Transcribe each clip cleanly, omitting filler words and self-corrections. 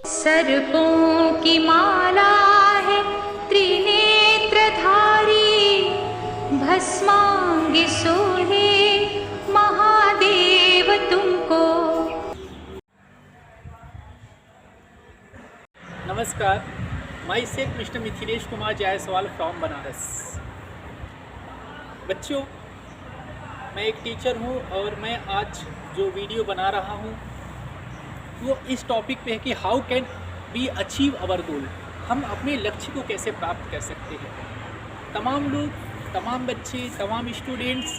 सर्पों की माला है त्रिनेत्रधारी, भस्मांग सोहे महादेव तुमको। नमस्कार, my self mister Mithilesh Kumar Jaiswal from Banaras. बच्चों, मैं एक टीचर हूँ और मैं आज जो वीडियो बना रहा हूँ वो इस टॉपिक पे है कि how can we achieve our goal. हम अपने लक्ष्य को कैसे प्राप्त कर सकते हैं। तमाम लोग, तमाम बच्चे, तमाम स्टूडेंट्स,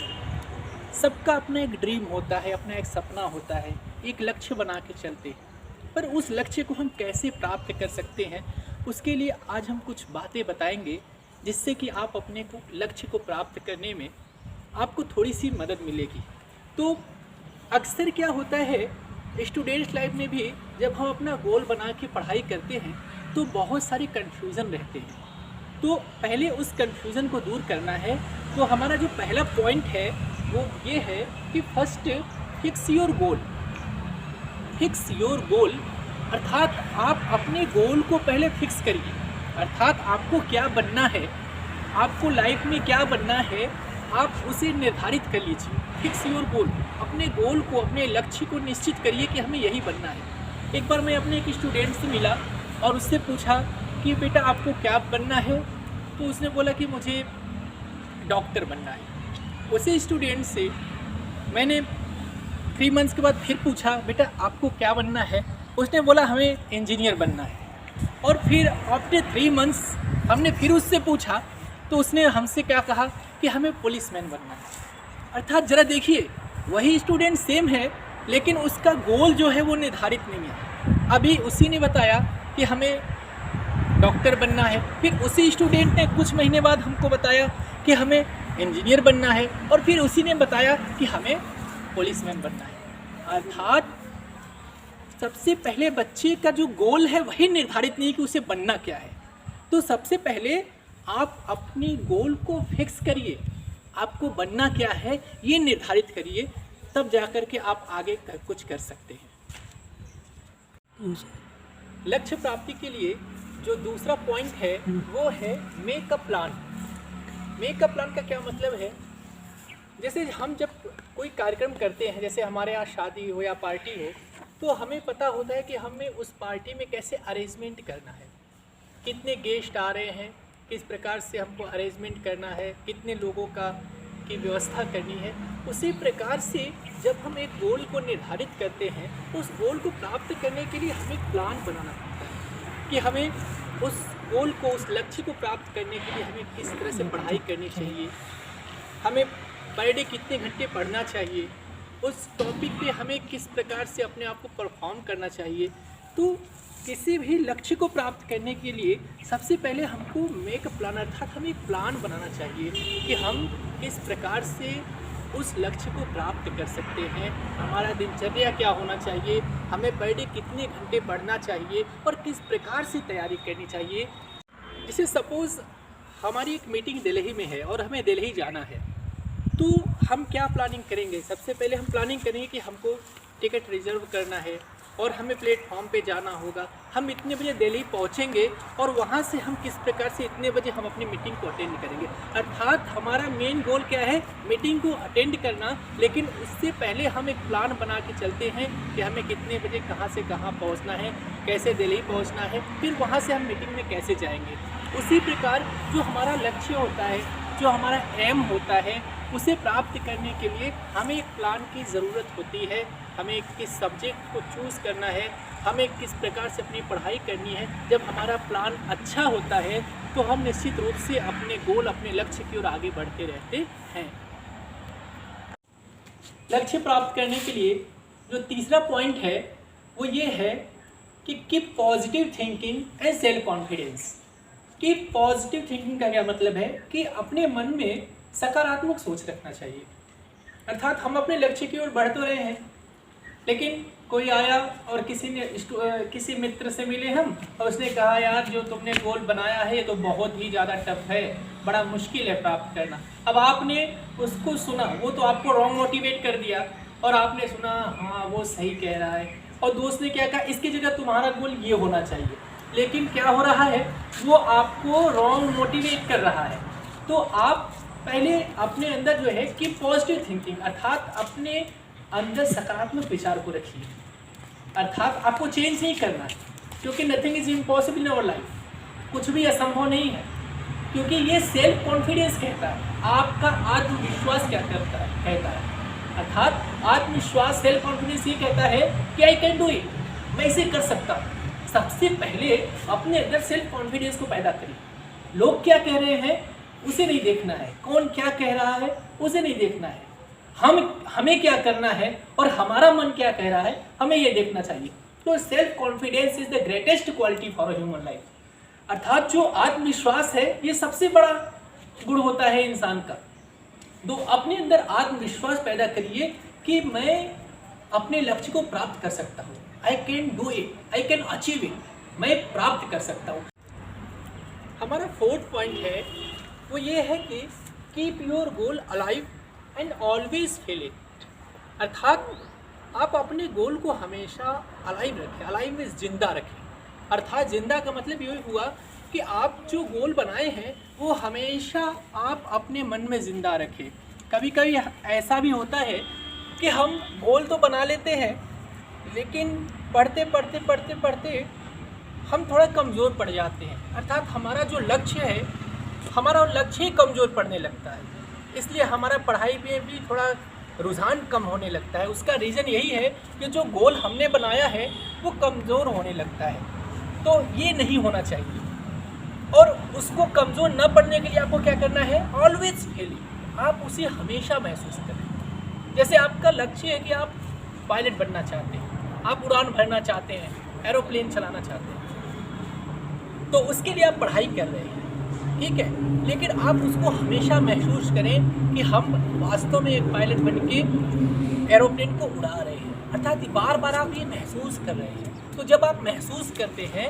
सबका अपना एक ड्रीम होता है, अपना एक सपना होता है, एक लक्ष्य बना के चलते हैं। पर उस लक्ष्य को हम कैसे प्राप्त कर सकते हैं, उसके लिए आज हम कुछ बातें बताएंगे जिससे कि आप अपने को लक्ष्य को प्राप्त करने में आपको थोड़ी सी मदद मिलेगी। तो अक्सर क्या होता है स्टूडेंट्स लाइफ में भी, जब हम अपना गोल बना के पढ़ाई करते हैं तो बहुत सारे कन्फ्यूज़न रहते हैं। तो पहले उस कन्फ्यूज़न को दूर करना है। तो हमारा जो पहला पॉइंट है वो ये है कि first, fix your goal. Fix your goal अर्थात आप अपने गोल को पहले फिक्स करिए। अर्थात आपको क्या बनना है, आपको लाइफ में क्या बनना है, आप उसे निर्धारित कर लीजिए। फिक्स योर गोल, अपने गोल को, अपने लक्ष्य को निश्चित करिए कि हमें यही बनना है। एक बार मैं अपने एक स्टूडेंट से मिला और उससे पूछा कि बेटा आपको क्या बनना है, तो उसने बोला कि मुझे डॉक्टर बनना है। उसी स्टूडेंट से मैंने 3 मंथ्स के बाद फिर पूछा, बेटा आपको क्या बनना है, उसने बोला हमें इंजीनियर बनना है। और फिर आफ्टर 3 मंथ्स हमने फिर उससे पूछा तो उसने हमसे क्या कहा कि हमें पुलिसमैन बनना है। अर्थात ज़रा देखिए, वही स्टूडेंट सेम है लेकिन उसका गोल जो है वो निर्धारित नहीं है। अभी उसी ने बताया कि हमें डॉक्टर बनना है, फिर उसी स्टूडेंट ने कुछ महीने बाद हमको बताया कि हमें इंजीनियर बनना है, और फिर उसी ने बताया कि हमें पुलिसमैन बनना है। अर्थात सबसे पहले बच्चे का जो गोल है वही निर्धारित नहीं कि उसे बनना क्या है। तो सबसे पहले आप अपनी गोल को फिक्स करिए, आपको बनना क्या है ये निर्धारित करिए, तब जाकर के आप आगे कुछ कर सकते हैं। लक्ष्य प्राप्ति के लिए जो दूसरा पॉइंट है वो है make a plan. Make a plan का क्या मतलब है, जैसे हम जब कोई कार्यक्रम करते हैं, जैसे हमारे यहाँ शादी हो या पार्टी हो, तो हमें पता होता है कि हमें उस पार्टी में कैसे अरेंजमेंट करना है, कितने गेस्ट आ रहे हैं, किस प्रकार से हमको अरेंजमेंट करना है, कितने लोगों की व्यवस्था करनी है। उसी प्रकार से जब हम एक गोल को निर्धारित करते हैं तो उस गोल को प्राप्त करने के लिए हमें एक प्लान बनाना पड़ता है कि हमें उस गोल को, उस लक्ष्य को प्राप्त करने के लिए हमें किस तरह से पढ़ाई करनी चाहिए, हमें पर डे कितने घंटे पढ़ना चाहिए, उस टॉपिक पे हमें किस प्रकार से अपने आप को परफॉर्म करना चाहिए। तो किसी भी लक्ष्य को प्राप्त करने के लिए सबसे पहले हमको मेक अ प्लान, अर्थात हमें एक प्लान बनाना चाहिए कि हम किस प्रकार से उस लक्ष्य को प्राप्त कर सकते हैं, हमारा दिनचर्या क्या होना चाहिए, हमें पर डे कितने घंटे पढ़ना चाहिए और किस प्रकार से तैयारी करनी चाहिए। जैसे सपोज़ हमारी एक मीटिंग दिल्ली में है और हमें दिल्ली जाना है, तो हम क्या प्लानिंग करेंगे। सबसे पहले हम प्लानिंग करेंगे कि हमको टिकट रिजर्व करना है और हमें प्लेटफॉर्म पे जाना होगा, हम इतने बजे दिल्ली पहुंचेंगे और वहां से हम किस प्रकार से इतने बजे हम अपनी मीटिंग को अटेंड करेंगे। अर्थात हमारा मेन गोल क्या है, मीटिंग को अटेंड करना, लेकिन उससे पहले हम एक प्लान बना के चलते हैं कि हमें कितने बजे कहां से कहां पहुंचना है, कैसे दिल्ली पहुंचना है, फिर वहां से हम मीटिंग में कैसे जाएंगे। उसी प्रकार जो हमारा लक्ष्य होता है, जो हमारा एम होता है, उसे प्राप्त करने के लिए हमें एक प्लान की ज़रूरत होती है। हमें किस सब्जेक्ट को चूज़ करना है, हमें किस प्रकार से अपनी पढ़ाई करनी है। जब हमारा प्लान अच्छा होता है तो हम निश्चित रूप से अपने गोल, अपने लक्ष्य की ओर आगे बढ़ते रहते हैं। लक्ष्य प्राप्त करने के लिए जो तीसरा पॉइंट है वो ये है कि keep positive thinking and self confidence. Keep positive thinking का क्या मतलब है कि अपने मन में सकारात्मक सोच रखना चाहिए। अर्थात हम अपने लक्ष्य की ओर बढ़ तो रहे हैं, लेकिन कोई आया और किसी मित्र से मिले हम और उसने कहा यार जो तुमने गोल बनाया है ये तो बहुत ही ज़्यादा टफ है, बड़ा मुश्किल है प्राप्त करना। अब आपने उसको सुना, वो तो आपको रॉन्ग मोटिवेट कर दिया, और आपने सुना हाँ वो सही कह रहा है, और दोस्त ने क्या कहा इसकी जगह तुम्हारा गोल ये होना चाहिए, लेकिन क्या हो रहा है वो आपको रॉन्ग मोटिवेट कर रहा है। तो आप पहले अपने अंदर जो है कि पॉजिटिव थिंकिंग, अर्थात अपने अंदर सकारात्मक विचार को रखिए, अर्थात आपको चेंज नहीं करना है, क्योंकि nothing is impossible in our life, कुछ भी असंभव नहीं है, क्योंकि ये सेल्फ कॉन्फिडेंस कहता है, आपका आत्मविश्वास क्या करता है, कहता है, अर्थात आत्मविश्वास सेल्फ कॉन्फिडेंस ये कहता है कि आई कैन डू इट, मैं इसे कर सकता हूँ। सबसे पहले अपने अंदर सेल्फ कॉन्फिडेंस को पैदा करिए। लोग क्या कह रहे हैं उसे नहीं देखना है, कौन क्या कह रहा है उसे नहीं देखना है, हमें क्या करना है और हमारा मन क्या कह रहा है हमें ये देखना चाहिए। तो self confidence is the greatest quality for a human life, अर्थात जो आत्मविश्वास है ये सबसे बड़ा गुण होता है इंसान का। तो अपने अंदर आत्मविश्वास पैदा करिए कि मैं अपने लक्ष्य को प्राप्त कर सकता हूँ, I can do it, I can achieve it, मैं प्राप्त कर सकता हूँ। हमारा फोर्थ पॉइंट है वो ये है कि keep your goal alive and always feel it, अर्थात आप अपने गोल को हमेशा अलाइव रखें, अलाइव में जिंदा रखें, अर्थात जिंदा का मतलब ये हुआ कि आप जो गोल बनाए हैं वो हमेशा आप अपने मन में ज़िंदा रखें। कभी कभी ऐसा भी होता है कि हम गोल तो बना लेते हैं, लेकिन पढ़ते पढ़ते पढ़ते पढ़ते हम थोड़ा कमज़ोर पड़ जाते हैं, अर्थात हमारा जो लक्ष्य है हमारा लक्ष्य ही कमज़ोर पड़ने लगता है, इसलिए हमारा पढ़ाई में भी थोड़ा रुझान कम होने लगता है। उसका रीज़न यही है कि जो गोल हमने बनाया है वो कमज़ोर होने लगता है, तो ये नहीं होना चाहिए। और उसको कमज़ोर न पड़ने के लिए आपको क्या करना है, ऑलवेज फील, आप उसे हमेशा महसूस करें। जैसे आपका लक्ष्य है कि आप पायलट बनना चाहते हैं, आप उड़ान भरना चाहते हैं, एरोप्लेन चलाना चाहते हैं, तो उसके लिए आप पढ़ाई कर रहे हैं, ठीक है, लेकिन आप उसको हमेशा महसूस करें कि हम वास्तव में एक पायलट बन के एरोप्लेन को उड़ा रहे हैं, अर्थात बार बार आप ये महसूस कर रहे हैं। तो जब आप महसूस करते हैं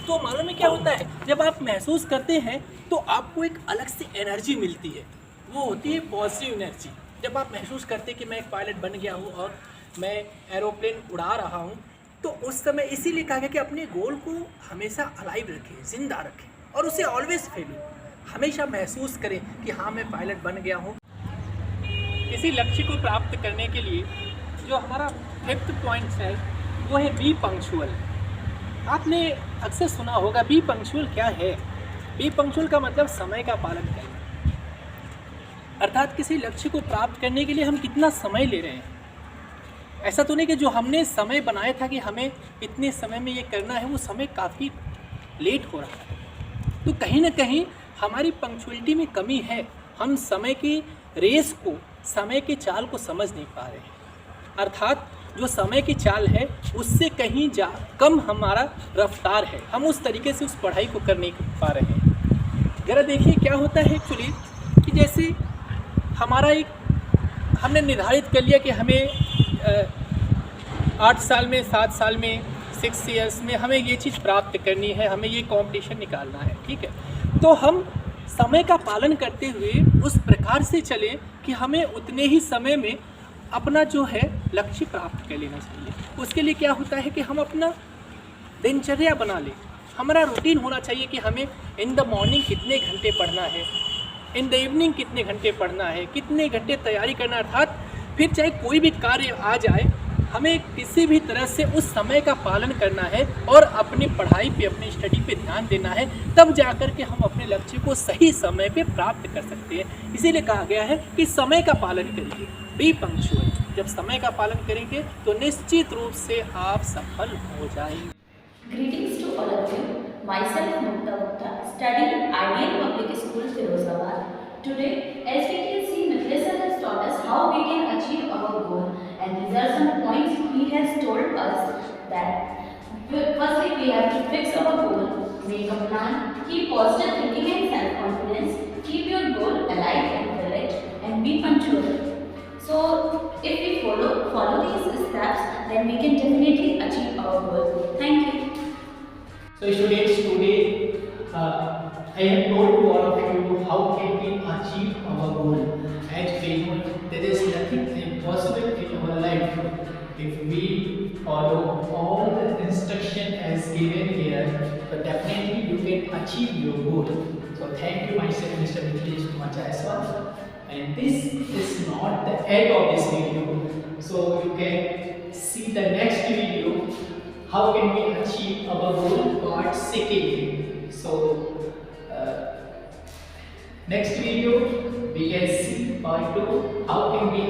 तो मालूम है क्या होता है, जब आप महसूस करते हैं तो आपको एक अलग से एनर्जी मिलती है, वो होती है पॉजिटिव एनर्जी। जब आप महसूस करते हैं कि मैं एक पायलट बन गया हूँ और मैं एरोप्लेन उड़ा रहा हूँ, तो उस समय इसीलिए कहा गया कि अपने गोल को हमेशा अलाइव रखें, जिंदा रखें, और उसे ऑलवेज फील, हमेशा महसूस करें कि हाँ मैं पायलट बन गया हूँ। किसी लक्ष्य को प्राप्त करने के लिए जो हमारा फिफ्थ पॉइंट है वो है बी पंक्चुअल। आपने अक्सर सुना होगा बी पंक्चुअल क्या है। बी पंक्चुअल का मतलब समय का पालन करना, अर्थात किसी लक्ष्य को प्राप्त करने के लिए हम कितना समय ले रहे हैं। ऐसा तो नहीं कि जो हमने समय बनाया था कि हमें इतने समय में ये करना है, वो समय काफ़ी लेट हो रहा है, तो कहीं ना कहीं हमारी पंक्चुअलिटी में कमी है। हम समय की रेस को, समय की चाल को समझ नहीं पा रहे हैं, अर्थात जो समय की चाल है उससे कहीं कम हमारा रफ्तार है, हम उस तरीके से उस पढ़ाई को कर नहीं पा रहे हैं। ज़रा देखिए क्या होता है एक्चुअली कि जैसे हमारा हमने निर्धारित कर लिया कि हमें 8 साल में, 7 साल में, 6 ईयर्स में हमें ये चीज़ प्राप्त करनी है, हमें ये कॉम्पिटिशन निकालना है, ठीक है। तो हम समय का पालन करते हुए उस प्रकार से चलें कि हमें उतने ही समय में अपना जो है लक्ष्य प्राप्त कर लेना चाहिए। उसके लिए क्या होता है कि हम अपना दिनचर्या बना लें, हमारा रूटीन होना चाहिए कि हमें इन द मॉर्निंग कितने घंटे पढ़ना है, इन द इवनिंग कितने घंटे पढ़ना है, कितने घंटे तैयारी करना, अर्थात फिर चाहे कोई भी कार्य आ जाए हमें किसी भी तरह से उस समय का पालन करना है और अपनी पढ़ाई पे, अपनी स्टडी पे ध्यान देना है, तब जाकर के हम अपने लक्ष्य को सही समय पे प्राप्त कर सकते हैं। इसीलिए कहा गया है कि समय का पालन करिए, बी पंक्चुअल। जब समय का पालन करेंगे तो निश्चित रूप से आप सफल हो जाएंगे। Greetings to all of you. Myself Mukta Gupta, studying Ideal Public School, Firozabad. Today, as we can see, Mithila has taught us how we can achieve our goal, and these are some points he has told us that firstly we have to fix our goal, make a plan, keep positive thinking and self-confidence, keep your goal alive and correct, and be punctual. So, if we follow these steps, then we can definitely achieve our goal. Thank you. So students, today I have told to all of you how can we achieve our goal. As we know, there is nothing impossible in our life if we follow all the instruction as given here. So definitely you can achieve your goal. So thank you myself, Mr. Mithilesh Kumar Jaiswal. And this is not the end of this video. So you can see the next video. How can we achieve our goal? Part second. So next video we can see part 2. How can we